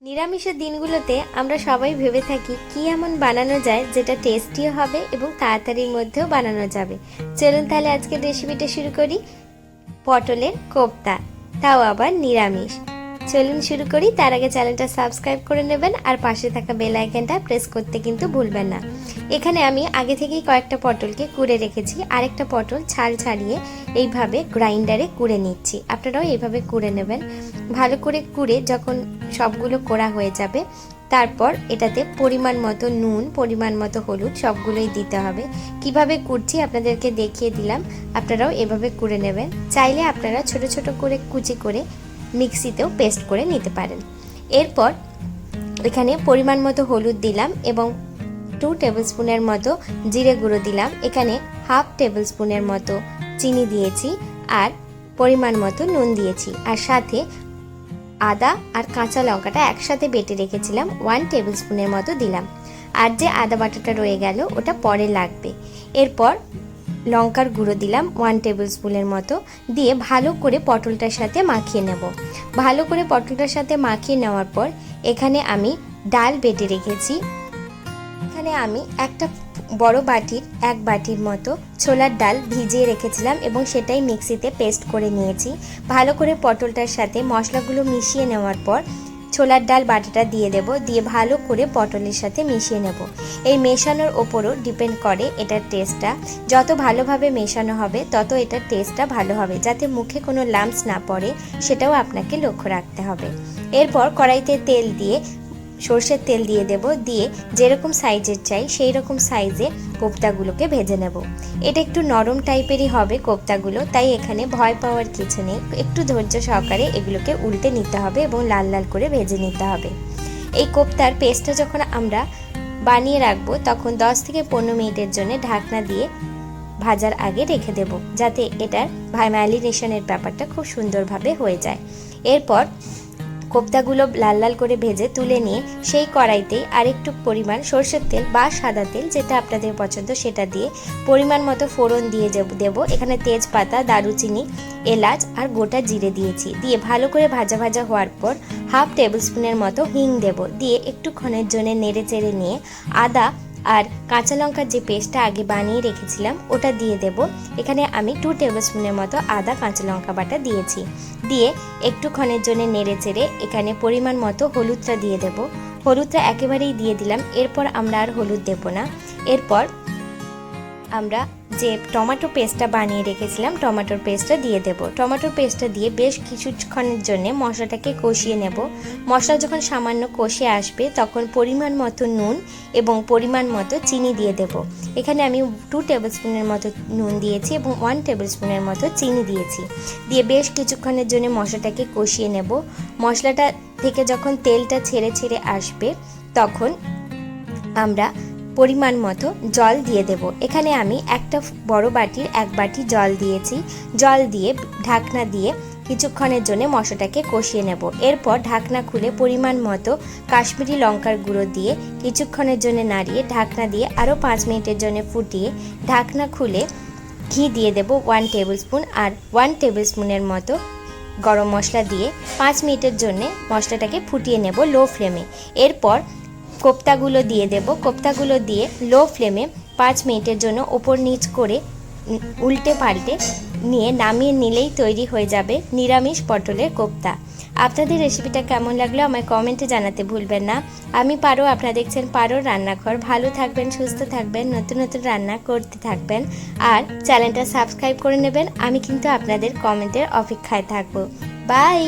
নিরামিষের দিনগুলোতে আমরা সবাই ভেবে থাকি কি এমন বানানো যায় যেটা টেস্টিও হবে এবং তাড়াতাড়ির মধ্যেও বানানো যাবে। চলুন তাহলে আজকের রেসিপিটা শুরু করি। পটলের কোপ্তা, তাও আবার নিরামিষ। চলুন শুরু করি। তার আগে চ্যানেলটা সাবস্ক্রাইব করে নেবেন আর পাশে থাকা বেল আইকনটা প্রেস করতে কিন্তু ভুলবেন না। এখানে আমি আগে থেকেই কয়েকটা পটলকে কুড়ে রেখেছি, আরেকটা পটল ছাল ছাড়িয়ে এইভাবে গ্রাইন্ডারে কুড়ে নিচ্ছি। আপনারাও এইভাবে কুড়ে নেবেন। ভালো করে কুড়ে যখন সবগুলো কোড়া হয়ে যাবে, তারপর এটাতে পরিমাণ মতো নুন, পরিমাণ মতো হলুদ সবগুলোই দিতে হবে। কিভাবে কুড়ছি আপনাদেরকে দেখিয়ে দিলাম, আপনারাও এভাবে কুড়ে নেবেন। চাইলে আপনারা ছোট ছোট করে কুচি করে মিক্সিতেও পেস্ট করে নিতে পারেন। এরপর এখানে পরিমাণ মতো হলুদ দিলাম এবং 2 টেবিল স্পুনের মতো জিরে গুঁড়ো দিলাম। এখানে হাফ টেবিল স্পুনের মতো চিনি দিয়েছি আর পরিমাণ মতো নুন দিয়েছি, আর সাথে আদা আর কাঁচা লঙ্কাটা একসাথে বেটে রেখেছিলাম 1 টেবিল স্পুনের মতো দিলাম। আর যে আদা বাটাটা রয়ে গেল ওটা পরে লাগবে। এরপর লঙ্কার গুঁড়ো দিলাম 1 টেবিল স্পুনের মতো, দিয়ে ভালো করে পটলটার সাথে মাখিয়ে নেব। ভালো করে পটলটার সাথে মাখিয়ে নেওয়ার পর এখানে আমি ডাল বেটে রেখেছি। এখানে আমি একটা বড় বাটির 1 বাটির মতো ছোলার ডাল ভিজিয়ে রেখেছিলাম এবং সেটাই মিক্সিতে পেস্ট করে নিয়েছি। ভালো করে পটলটার সাথে মশলাগুলো মিশিয়ে নেওয়ার পর ছোলার ডাল বাটাটা দিয়ে দেব, দিয়ে ভালো করে পটলের সাথে মিশিয়ে নেব। এই মেশানোর ওপরও ডিপেন্ড করে এটার টেস্টটা। যত ভালোভাবে মেশানো হবে তত এটার টেস্টটা ভালো হবে। যাতে মুখে কোনো লাম্পস না পড়ে সেটাও আপনাকে লক্ষ্য রাখতে হবে। এরপর কড়াইতে তেল দিয়ে সর্ষের তেল দিয়ে দেব, দিয়ে যেরকম সাইজের চাই সেই রকম সাইজে কোপ্তাগুলোকে ভেজে নেব। এটা একটু নরম টাইপেরই হবে কোপ্তাগুলো, তাই এখানে ভয় পাওয়ার কিছু নেই। একটু ধৈর্য সহকারে এগুলোকে উল্টে নিতে হবে এবং লাল লাল করে ভেজে নিতে হবে। এই কোপ্তার পেস্টটা যখন আমরা বানিয়ে রাখবো তখন 10 থেকে 15 মিনিটের জন্য ঢাকনা দিয়ে ভাজার আগে রেখে দেব, যাতে এটার ম্যারিনেশনের ব্যাপারটা খুব সুন্দরভাবে হয়ে যায়। এরপর কোপ্তাগুলো লাল লাল করে ভেজে তুলে নিয়ে সেই কড়াইতেই আরেকটু পরিমাণ সরষের তেল বা সাদা তেল, যেটা আপনাদের পছন্দ সেটা দিয়ে পরিমাণ মতো ফোড়ন দিয়ে দেব। এখানে তেজপাতা, দারুচিনি, এলাচ আর গোটা জিরে দিয়েছি। দিয়ে ভালো করে ভাজা ভাজা হওয়ার পর হাফ টেবিল স্পুনের মতো হিং দেব, দিয়ে একটুক্ষণের জন্য নেড়ে চেড়ে নিয়ে আদা আর কাঁচা লঙ্কার যে পেস্টটা আগে বানিয়ে রেখেছিলাম ওটা দিয়ে দেব। এখানে আমি 2 টেবিল স্পুনের মতো আদা কাঁচা লঙ্কা বাটা দিয়েছি। দিয়ে একটুক্ষণের জন্য নেড়ে চেড়ে এখানে পরিমাণ মতো হলুদটা দিয়ে দেব। হলুদটা একেবারেই দিয়ে দিলাম, এরপর আমরা আর হলুদ দেব না। এরপর আমরা যে টমেটো পেস্টটা বানিয়ে রেখেছিলাম টমেটোর পেস্টটা দিয়ে দেব। টমেটোর পেস্টটা দিয়ে বেশ কিছুক্ষণের জন্য মশলাটাকে কষিয়ে নেব। মশলা যখন সামান্য কষে আসবে তখন পরিমাণ মতো নুন এবং পরিমাণ মতো চিনি দিয়ে দেব। এখানে আমি 2 টেবিল স্পুনের মতো নুন দিয়েছি এবং 1 টেবিল স্পুনের মতো চিনি দিয়েছি। দিয়ে বেশ কিছুক্ষণের জন্য মশলাটাকে কষিয়ে নেব। মশলাটা থেকে যখন তেলটা ছেড়ে ছেড়ে আসবে তখন আমরা পরিমাণ মতো জল দিয়ে দেব। এখানে আমি একটা বড় বাটির 1 বাটি জল দিয়েছি। জল দিয়ে ঢাকনা দিয়ে কিছুক্ষণের জন্য মশলাটাকে কষিয়ে নেব। এরপর ঢাকনা খুলে পরিমাণ মতো কাশ্মীরি লঙ্কার গুঁড়ো দিয়ে কিছুক্ষণের জন্য নাড়িয়ে ঢাকনা দিয়ে আরও 5 মিনিটের জন্য ফুটিয়ে ঢাকনা খুলে ঘি দিয়ে দেব 1 টেবিল স্পুন, আর 1 টেবিল স্পুনের মতো গরম মশলা দিয়ে 5 মিনিটের জন্য মশলাটাকে ফুটিয়ে নেব লো ফ্লেমে। এরপর কোপ্তাগুলো দিয়ে দেব। কোপ্তাগুলো দিয়ে লো ফ্লেমে 5 মিনিটের জন্য ওপর নিচ করে উল্টে পাল্টে নিয়ে নামিয়ে নিলেই তৈরি হয়ে যাবে নিরামিষ পটলের কোপ্তা। আপনাদের রেসিপিটা কেমন লাগলো আমায় কমেন্টে জানাতে ভুলবেন না। আমি পারো, আপনারা দেখছেন পারো রান্নাঘর। ভালো থাকবেন, সুস্থ থাকবেন, নতুন নতুন রান্না করতে থাকবেন আর চ্যানেলটা সাবস্ক্রাইব করে নেবেন। আমি কিন্তু আপনাদের কমেন্টের অপেক্ষায় থাকবো। বাই।